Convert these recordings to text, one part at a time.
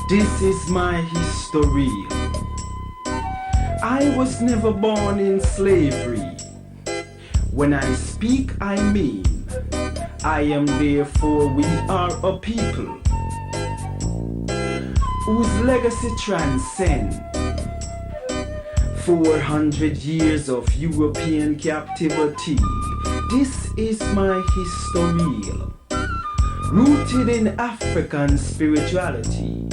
This is my history. I was never born in slavery. When I speak, I mean, I am therefore we are a people whose legacy transcends 400 years of European captivity. This is my history, rooted in African spirituality,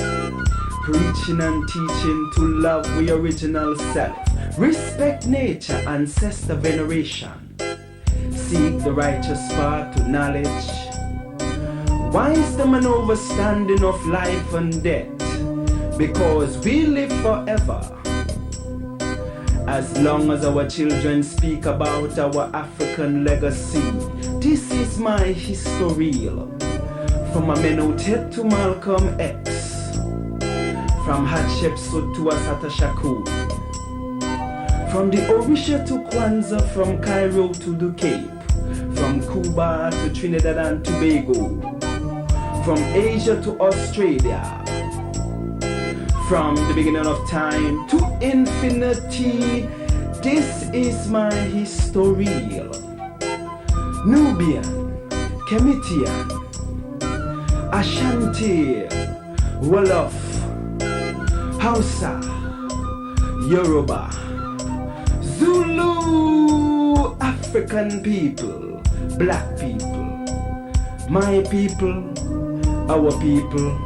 preaching and teaching to love the original self, respect nature, ancestor veneration, seek the righteous path to knowledge, wisdom and understanding of life and death, because we live forever. As long as our children speak about our African legacy, this is my history. From Amenhotep to Malcolm X, from Hatshepsut to Assata Shakur, from the Orisha to Kwanzaa, from Cairo to the Cape, from Cuba to Trinidad and Tobago, from Asia to Australia, from the beginning of time to infinity. This is my history. Nubian, Kemitian, Ashanti, Wolof, Hausa, Yoruba, Zulu, African people, black people, my people, our people.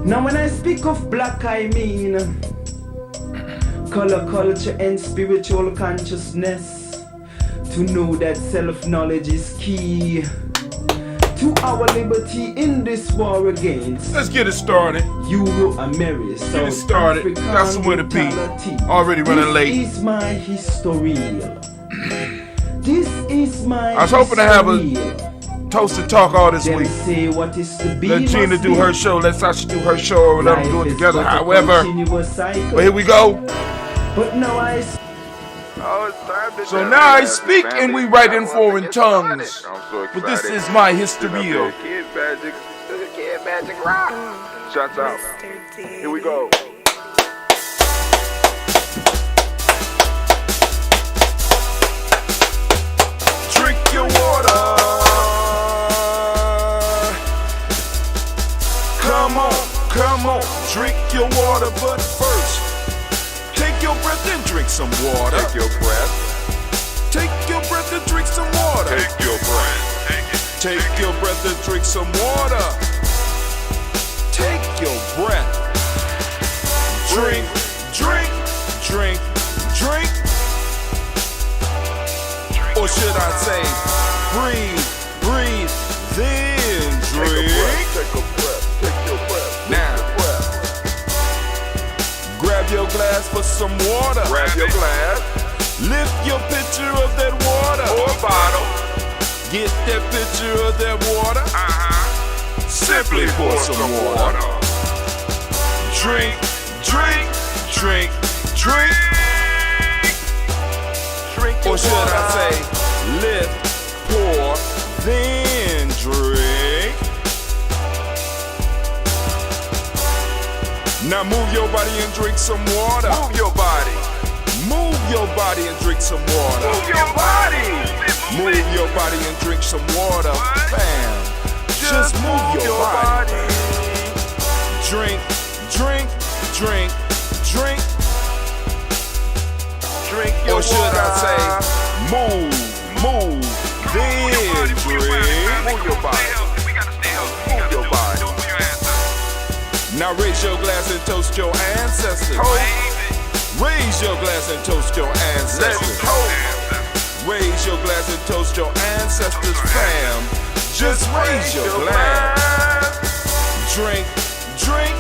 Now when I speak of black, I mean color, culture, and spiritual consciousness. To know that self-knowledge is key to our liberty in this war against. Let's get it started. Euro-America, Get it started. Got somewhere to be. Already running late. This is my history. This is my I was hoping to have a toast and talk all this week. Say what is to be. Let Gina do her show. Let Sasha do her show, or let them do it together. However, but here we go. But now So now I speak and we write in foreign tongues. But this is my history. Kid Magic Rock. Shouts out. Here we go. Drink your water. Come on, drink your water, but first, take your breath and drink some water. Take your breath. Take your breath and drink some water. Take your breath. Take your breath and drink some water. Take your breath. Drink, drink, drink, drink. Or should I say, breathe, breathe, then drink. Take a breath. Now, grab your glass for some water. Grab your glass. Lift your pitcher of that water. Or bottle. Get that pitcher of that water. Simply pour some water. Drink, drink, drink, drink. Drink your or should water. I say, lift, pour, then drink. Now move your body and drink some water. Move your body. Move your body and drink some water. Move your body. Move your body and drink some water. Bam. Just move your body. Drink, drink, drink, drink. Drink your water. Or should I say, move, then drink. Move your body. Move your body. Now raise your glass and toast your ancestors. Raise your glass and toast your ancestors. Raise your glass and toast your ancestors, fam. Just raise your glass. Drink, drink,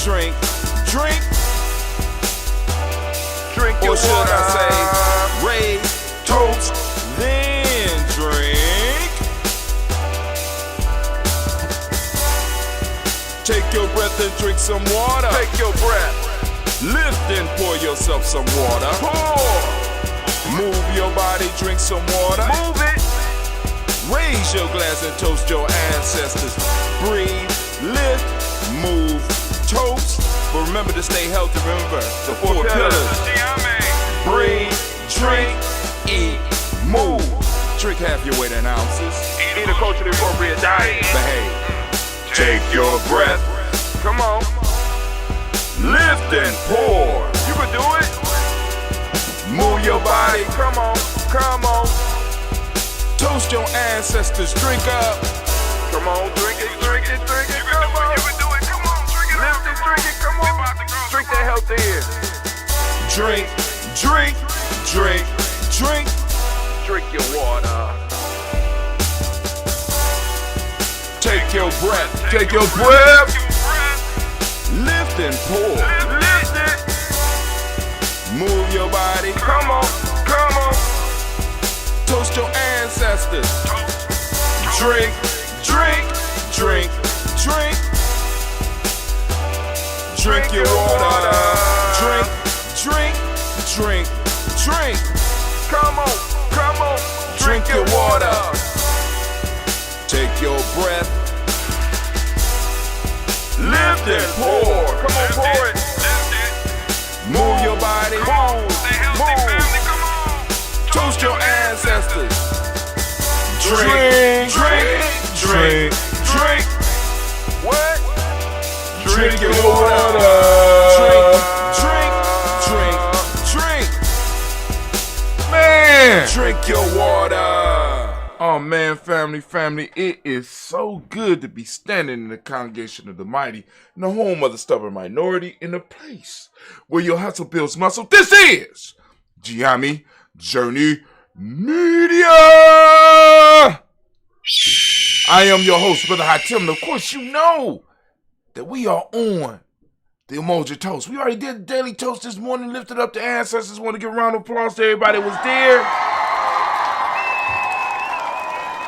drink, drink. Drink your water. Or should I say, raise, toast, then drink. Take your breath and drink some water. Take your breath. Lift and pour yourself some water. Pour. Move your body, drink some water. Move it. Raise your glass and toast your ancestors. Breathe, lift, move, toast. But remember to stay healthy. Remember the four pillars. Breathe, drink, eat, move. Drink half your weight in ounces. Eat a culturally appropriate diet. Behave. Take your breath. Come on. Lift and pour. You can do it. Move your body. Come on. Come on. Toast your ancestors. Drink up. Come on. Drink it. Drink it. Drink it. Come on. You can do it. Come on. Drink it. Lift it. Drink it. Come on. Drink that health in. Drink. Drink. Drink. Drink. Drink your water. Take your breath. Take your breath. Lift and pour. Lift it. Move your body. Come on. Come on. Toast your ancestors. Drink. Drink. Drink. Drink. Drink your water. Drink. Drink. Drink. Drink. Come on. Come on. Drink your water. Take your breath. Lift and pour. Come on, pour it. Move your body. Move. Come on. Toast your ancestors. Drink. Drink. Drink. Drink. What? Drink your water. Drink. Drink. Drink. Drink. Man. Drink your water. Oh man, family, it is so good to be standing in the congregation of the mighty, in the home of the stubborn minority, in the place where your hustle builds muscle. This is Gye-Nyame Journey Media. I am your host, Brother Hatim, and of course you know that we are on the Umoja toast. We already did the daily toast this morning, lifted up the ancestors. Want to give a round of applause to everybody that was there.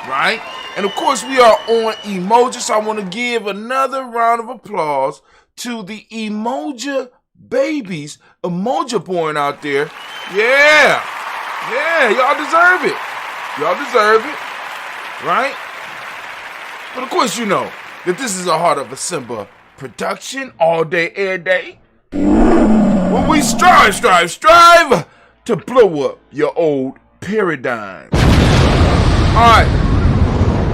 Right? And of course, we are on Umoja, so I want to give another round of applause to the Umoja babies, Umoja born out there. Yeah, y'all deserve it. Y'all deserve it, right? But of course, you know that this is a Heart of a Simba production, all day, every day. Where we strive to blow up your old paradigm. All right.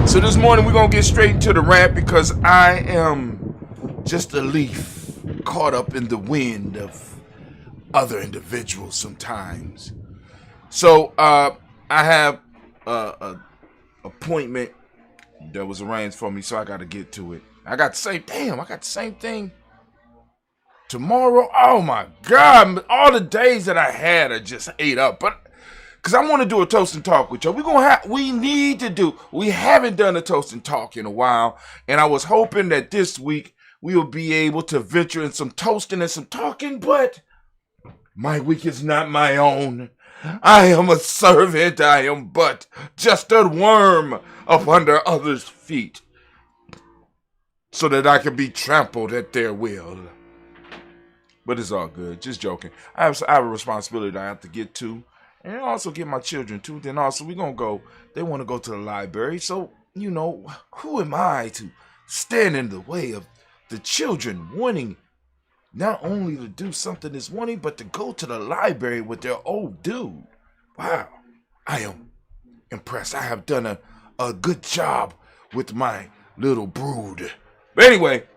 So this morning we're going to get straight into the rant because I am just a leaf caught up in the wind of other individuals sometimes. So I have a appointment that was arranged for me, so I got to get to it. I got the same thing tomorrow. Oh my God, all the days that I had are just ate up. But because I want to do a toast and talk with y'all. We haven't done a toast and talk in a while. And I was hoping that this week we will be able to venture in some toasting and some talking. But my week is not my own. I am a servant. I am but just a worm up under others' feet, so that I can be trampled at their will. But it's all good. Just joking. I have a responsibility that I have to get to. And also get my children too. Then also they want to go to the library. So, you know, who am I to stand in the way of the children wanting not only to do something this morning, but to go to the library with their old dude. Wow. I am impressed. I have done a good job with my little brood. But anyway,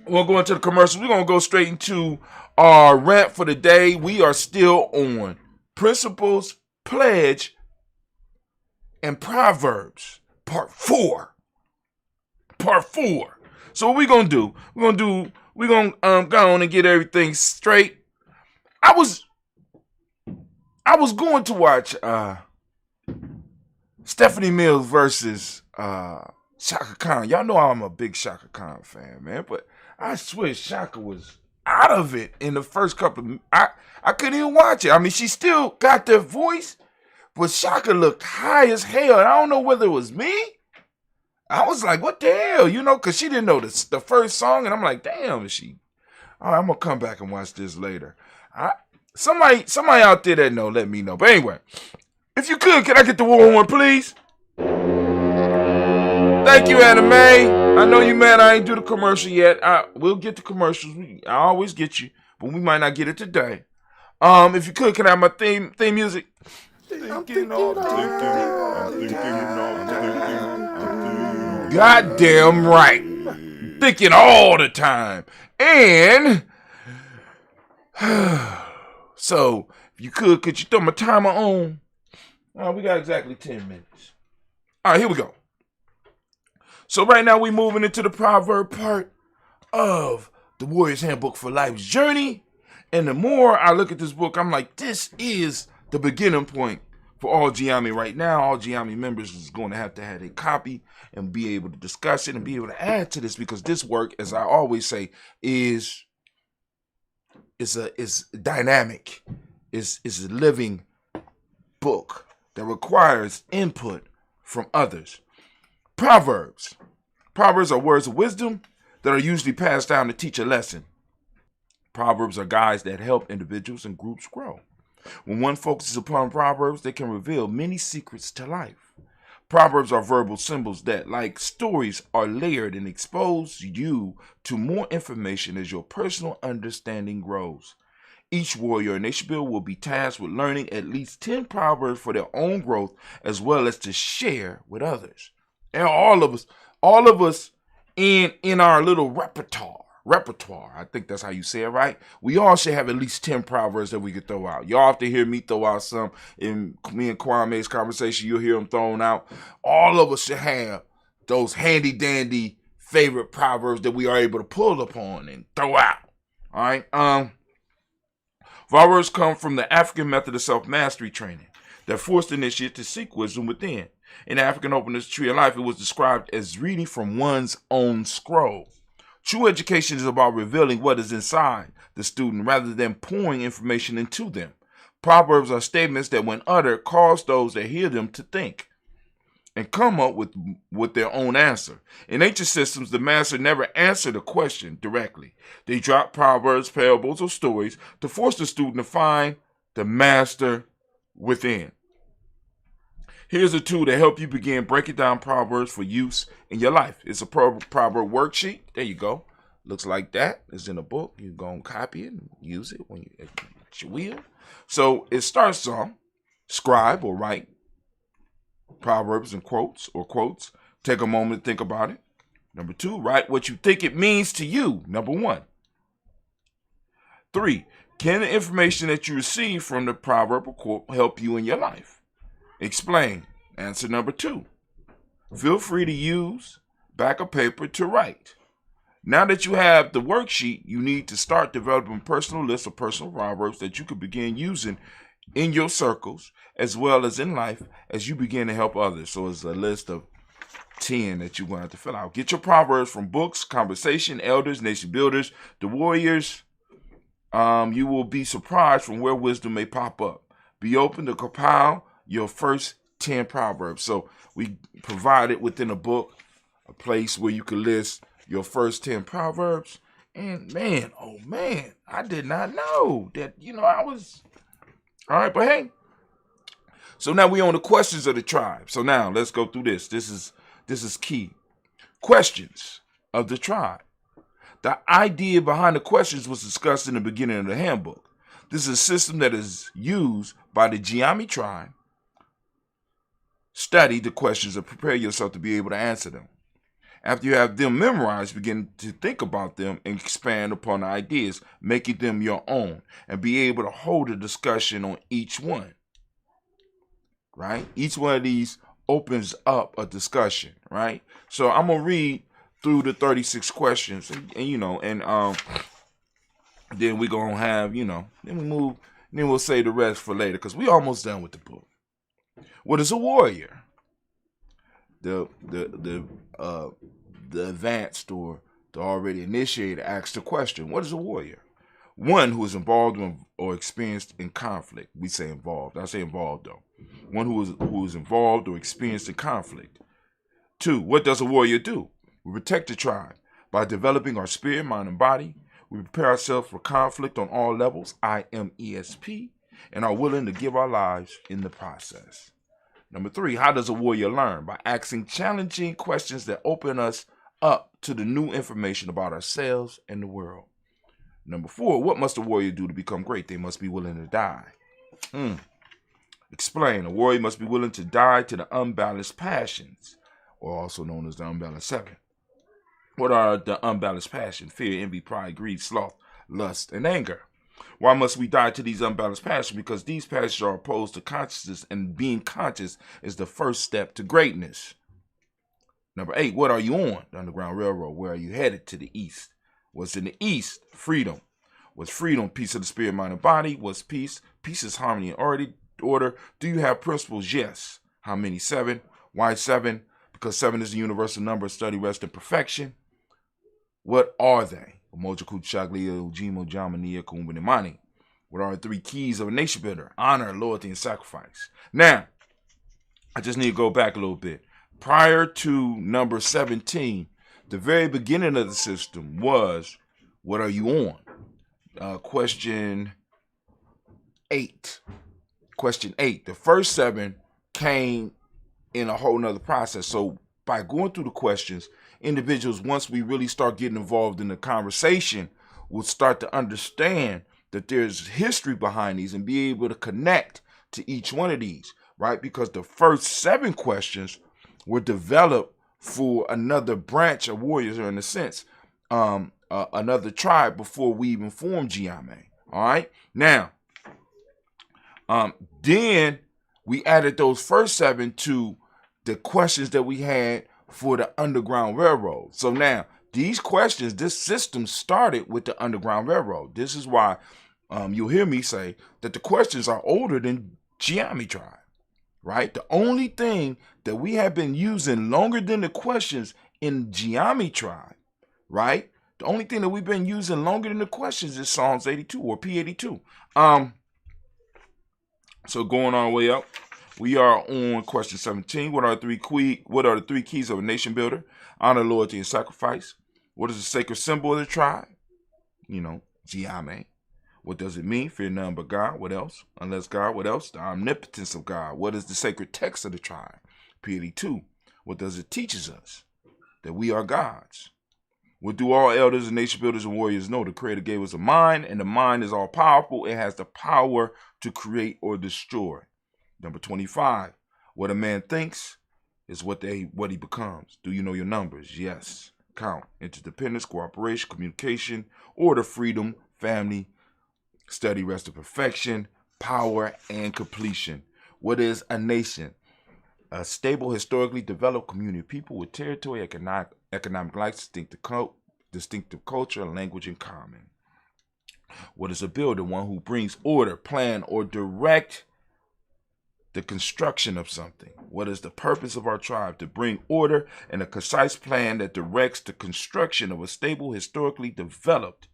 we'll go into the commercials. We're going to go straight into our rant for the day. We are still on Principles, Pledge, and Proverbs, Part 4. So what we gonna do? We're gonna go on and get everything straight. I was going to watch Stephanie Mills versus Shaka Khan. Y'all know I'm a big Shaka Khan fan, man. But I swear Shaka was out of it in the first couple of... I couldn't even watch it. I mean, she still got their voice, but Shaka looked high as hell. And I don't know whether it was me. I was like, what the hell? You know, because she didn't know the first song. And I'm like, damn, is she... All right, I'm going to come back and watch this later. Somebody out there that know, let me know. But anyway, if you could, can I get the war horn, please? Thank you, Anime. I know you mad I ain't do the commercial yet. We'll get the commercials. I always get you, but we might not get it today. If you could, can I have my theme music? Goddamn right. Thinking all the time. And so, if you could you throw my timer on? We got exactly 10 minutes. All right, here we go. So right now we're moving into the proverb part of the Warrior's Handbook for Life's Journey. And the more I look at this book, I'm like, this is the beginning point for all Gye-Nyame right now. All Gye-Nyame members is going to have a copy and be able to discuss it and be able to add to this, because this work, as I always say, is dynamic, is a living book that requires input from others. Proverbs are words of wisdom that are usually passed down to teach a lesson. Proverbs are guides that help individuals and groups grow. When one focuses upon Proverbs, they can reveal many secrets to life. Proverbs are verbal symbols that, like stories, are layered and expose you to more information as your personal understanding grows. Each warrior in Nation Build will be tasked with learning at least 10 proverbs for their own growth, as well as to share with others. And all of us in our little repertoire, I think that's how you say it, right? We all should have at least 10 proverbs that we could throw out. Y'all have to hear me throw out some. In me and Kwame's conversation, you'll hear them thrown out. All of us should have those handy dandy favorite proverbs that we are able to pull upon and throw out. All right. Proverbs come from the African method of self-mastery training that forced the initiate to seek wisdom within. In the African Openness Tree of Life, it was described as reading from one's own scroll. True education is about revealing what is inside the student rather than pouring information into them. Proverbs are statements that, when uttered, cause those that hear them to think and come up with their own answer. In ancient systems, the master never answered a question directly. They dropped proverbs, parables, or stories to force the student to find the master within. Here's a tool to help you begin breaking down proverbs for use in your life. It's a proverb worksheet. There you go. Looks like that. It's in a book. You're going to copy it and use it when you will. So it starts on scribe or write proverbs and quotes. Take a moment to think about it. Number 2, write what you think it means to you. Number 1. 3, can the information that you receive from the proverb or quote help you in your life? Explain. Answer number 2. Feel free to use backup paper to write. Now that you have the worksheet, you need to start developing personal lists of personal proverbs that you could begin using in your circles as well as in life as you begin to help others. So it's a list of 10 that you're going to have to fill out. Get your proverbs from books, conversation, elders, nation builders, the warriors. You will be surprised from where wisdom may pop up. Be open to compile your first 10 proverbs. So we provided within a book a place where you can list your first 10 proverbs. And man, oh man, I did not know that, I was. All right, but hey. So now we on the questions of the tribe. So now let's go through this. This is key. Questions of the tribe. The idea behind the questions was discussed in the beginning of the handbook. This is a system that is used by the Gye-Nyame Tribe. Study the questions and prepare yourself to be able to answer them. After you have them memorized, begin to think about them and expand upon the ideas, making them your own, and be able to hold a discussion on each one. Right? Each one of these opens up a discussion, right? So I'm going to read through the 36 questions and then we're going to have, then we move, then we'll say the rest for later because we almost done with the book. What is a warrior? The advanced or the already initiated asks the question, what is a warrior? One who is involved or experienced in conflict. We say involved. I say involved though. One who is involved or experienced in conflict. 2, what does a warrior do? We protect the tribe by developing our spirit, mind, and body. We prepare ourselves for conflict on all levels, IMESP, and are willing to give our lives in the process. Number 3, how does a warrior learn? By asking challenging questions that open us up to the new information about ourselves and the world. Number 4, what must a warrior do to become great? They must be willing to die. Explain. A warrior must be willing to die to the unbalanced passions, or also known as the unbalanced 7. What are the unbalanced passions? Fear, envy, pride, greed, sloth, lust, and anger. Why must we die to these unbalanced passions? Because these passions are opposed to consciousness, and being conscious is the first step to greatness. Number 8, what are you on? The Underground Railroad. Where are you headed? To the east. What's in the east? Freedom. What's freedom? Peace of the spirit, mind, and body. What's peace? Peace is harmony and order. Do you have principles? Yes. How many? 7. Why 7? Because 7 is the universal number of study, rest, and perfection. What are they? Umoja, Kuchaglia, Ujimo, Jamania, Kumbinimani. What are the 3 keys of a nation builder? Honor, loyalty, and sacrifice. Now, I just need to go back a little bit. Prior to number 17, the very beginning of the system was, what are you on? Question 8. Question 8. The first 7 came in a whole nother process. So by going through the questions, individuals, once we really start getting involved in the conversation, will start to understand that there's history behind these and be able to connect to each one of these, right? Because the first 7 questions were developed for another branch of warriors, or in a sense, another tribe before we even formed Gye-Nyame. All right. Now, then we added those first 7 to the questions that we had for the Underground Railroad. So now these questions, this system started with the Underground Railroad. This is why you'll hear me say that the questions are older than Gye-Nyame Tribe, right? The only thing that we have been using longer than the questions in Gye-Nyame Tribe, right? The only thing that we've been using longer than the questions is Psalms 82 or P82. So going our way up, we are on question 17. What are the 3 keys of a nation builder? Honor, loyalty, and sacrifice. What is the sacred symbol of the tribe? Gye-Nyame. What does it mean? Fear none but God. What else? Unless God. What else? The omnipotence of God. What is the sacred text of the tribe? P82. What does it teaches us? That we are gods. What do all elders and nation builders and warriors know? The Creator gave us a mind, and the mind is all powerful. It has the power to create or destroy. Number 25. What a man thinks is what he becomes. Do you know your numbers? Yes. Count. Interdependence, cooperation, communication, order, freedom, family, study, rest, and perfection, power, and completion. What is a nation? A stable, historically developed community of people with territory, economic life, distinctive culture, and language in common. What is a builder? One who brings order, plan, or direct the construction of something. What is the purpose of our tribe? To bring order and a concise plan that directs the construction of a stable, historically developed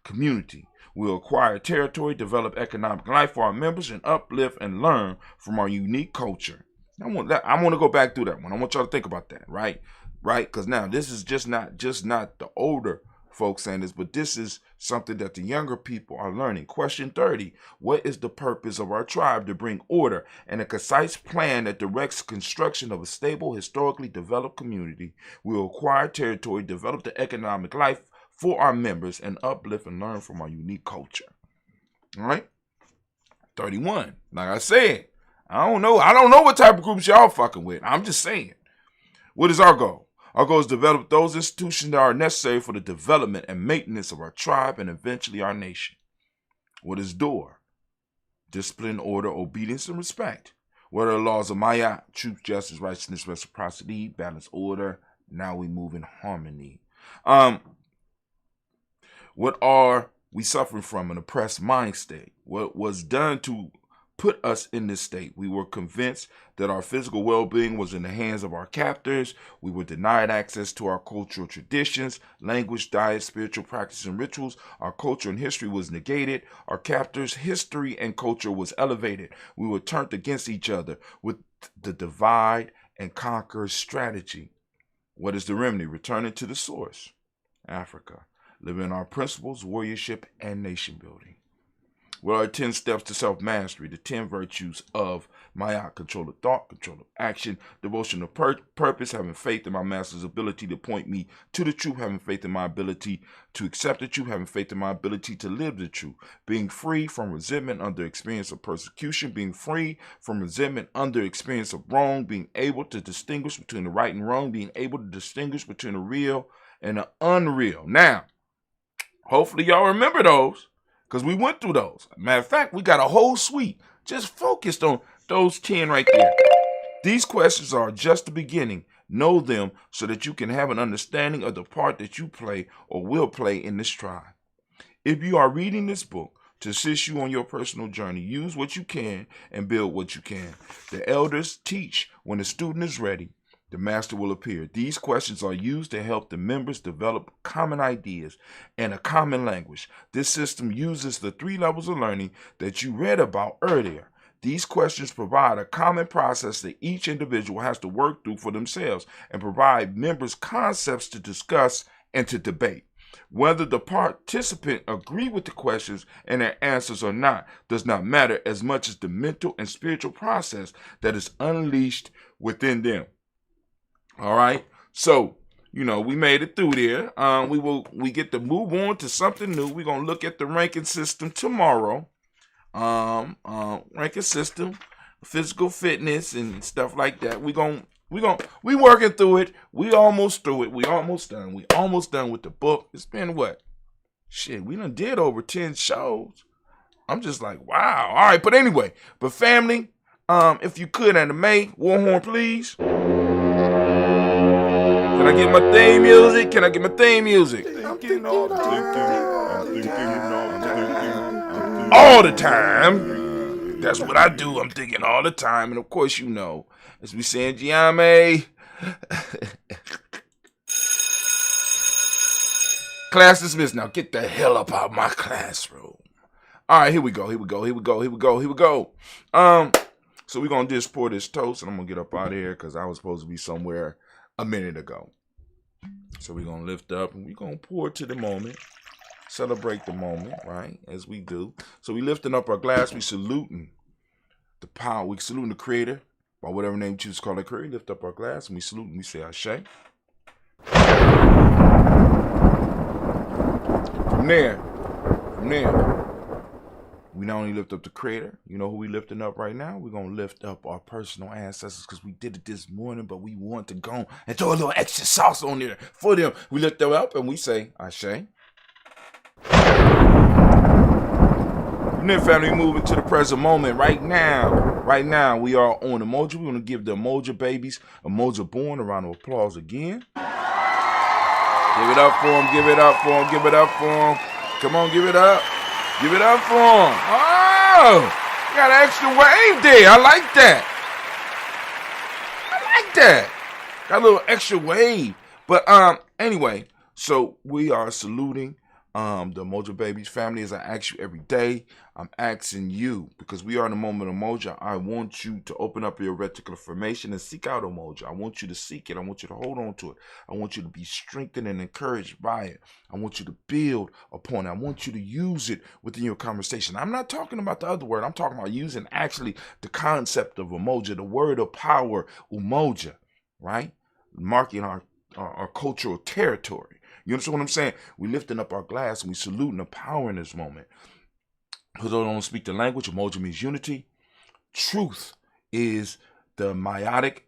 community. We'll acquire territory, develop economic life for our members, and uplift and learn from our unique culture. I want to go back through that one. I want y'all to think about that, right? Because now this is just not the older folks saying this, but this is something that the younger people are learning. Question 30. What is the purpose of our tribe? To bring order and a concise plan that directs construction of a stable, historically developed community. We'll acquire territory, develop the economic life for our members, and uplift and learn from our unique culture. All right? 31. Like I said, I don't know what type of groups y'all fucking with. I'm just saying. What is our goal? Our goal is to develop those institutions that are necessary for the development and maintenance of our tribe and eventually our nation. What is door? Discipline, order, obedience, and respect. What are the laws of Maya? Truth, justice, righteousness, reciprocity, balance, order. Now we move in harmony. What are we suffering from? An oppressed mind state. What was done to put us in this state? We were convinced that our physical well-being was in the hands of our captors. We were denied access to our cultural traditions, language, diet, spiritual practices, and rituals. Our culture and history was negated. Our captors' history and culture was elevated. We were turned against each other with the divide and conquer strategy. What is the remedy? Returning to the source. Africa. Living our principles, warriorship, and nation building. What are 10 steps to self-mastery? The 10 virtues of Maya, control of thought, control of action. Devotion of purpose, having faith in my master's ability to point me to the truth, having faith in my ability to accept the truth, having faith in my ability to live the truth. Being free from resentment under experience of persecution, being free from resentment under experience of wrong, being able to distinguish between the right and wrong, being able to distinguish between the real and the unreal. Now, hopefully y'all remember those, because we went through those. Matter of fact, we got a whole suite just focused on those 10 right there. These questions are just the beginning. Know them so that you can have an understanding of the part that you play or will play in this tribe. If you are reading this book to assist you on your personal journey, use what you can and build what you can. The elders teach when the student is ready. The master will appear. These questions are used to help the members develop common ideas and a common language. This system uses the 3 levels of learning that you read about earlier. These questions provide a common process that each individual has to work through for themselves and provide members concepts to discuss and to debate. Whether the participant agree with the questions and their answers or not does not matter as much as the mental and spiritual process that is unleashed within them. All right, so we made it through there. We get to move on to something new. We're gonna look at the ranking system tomorrow. Ranking system, physical fitness and stuff like that. We working through it. We almost through it. We almost done. We almost done with the book. It's been what? Shit, we done did over 10 shows. I'm just like, wow. All right, but anyway, family, if you could, anime, Warhorn, please. Can I get my theme music? I'm thinking all the time. That's what I do. I'm thinking all the time. And of course, as we say in Gye-Nyame, class dismissed. Now get the hell up out of my classroom. All right, here we go. So we're going to just pour this toast, and I'm going to get up out of here because I was supposed to be somewhere a minute ago. So we're going to lift up and we're going to pour to the moment, celebrate the moment, right, as we do. So we lifting up our glass, we saluting the power, we saluting the creator, by whatever name you choose to call that creator. Lift up our glass and we salute and we say Ashe. From there, we not only lift up the creator, you know who we lifting up right now? We're going to lift up our personal ancestors because we did it this morning, but we want to go and throw a little extra sauce on there for them. We lift them up and we say, Ashe. And then family, moving to the present moment. Right now, we are on Umoja. We want to give the Umoja babies, Umoja born, a round of applause again. Give it up for them, give it up for them, give it up for them. Come on, give it up. Give it up for him. Oh, got an extra wave there. I like that. Got a little extra wave. But anyway, so we are saluting the Umoja babies family. As I ask you every day, I'm asking you, because we are in the moment of Umoja, I want you to open up your reticular formation and seek out Umoja. I want you to seek it. I want you to hold on to it. I want you to be strengthened and encouraged by it. I want you to build upon it. I want you to use it within your conversation. I'm not talking about the other word. I'm talking about using actually the concept of Umoja, the word of power, Umoja, right? Marking our cultural territory. You understand what I'm saying? We lifting up our glass and we saluting the power in this moment. For those who don't speak the language, Umoja means unity. Truth is the meiotic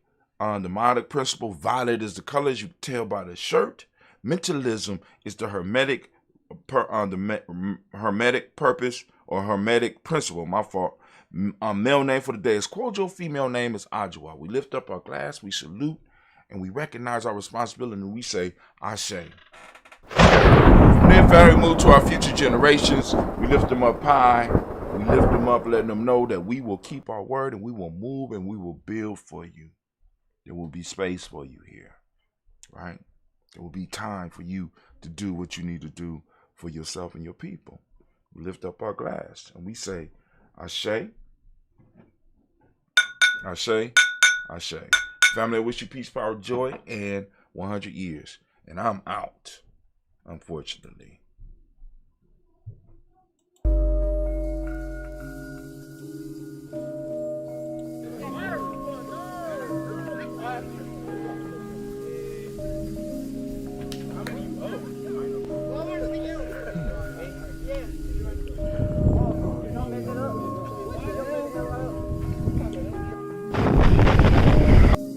principle. Violet is the color, as you can tell by the shirt. Mentalism is the hermetic purpose or hermetic principle. My fault. Male name for the day is Kojo. Female name is Ajwa. We lift up our glass, we salute, and we recognize our responsibility, and we say, Ashe. From then, family, move to our future generations. We lift them up high. We lift them up, letting them know that we will keep our word, and we will move, and we will build for you. There will be space for you here, right? There will be time for you to do what you need to do for yourself and your people. We lift up our glass, and we say, Ashe, Ashe, Ashe. Family, I wish you peace, power, joy, and 100 years. And I'm out, unfortunately.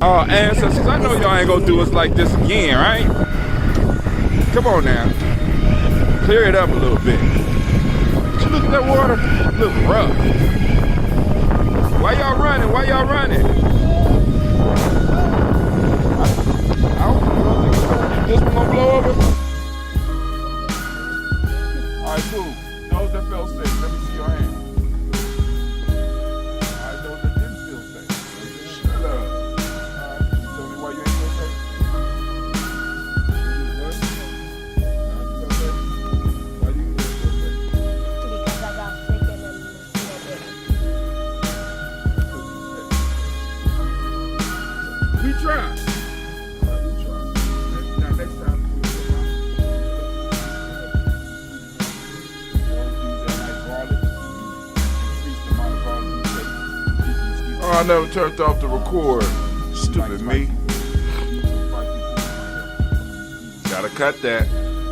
Ancestors, I know y'all ain't gonna do us like this again, right? Come on now. Clear it up a little bit. Did you look at that water? It look rough. Why y'all running? Why y'all running? I don't know. This one gonna blow over? Alright, cool. Those that felt safe, let me see your hand. Alright, those that didn't feel safe. Shut up. Alright, you tell me why you ain't feel safe? Why do you feel safe? Because I got sick and then We try. We try. Now next time, oh, I never turned off the record. Stupid me. Gotta cut that.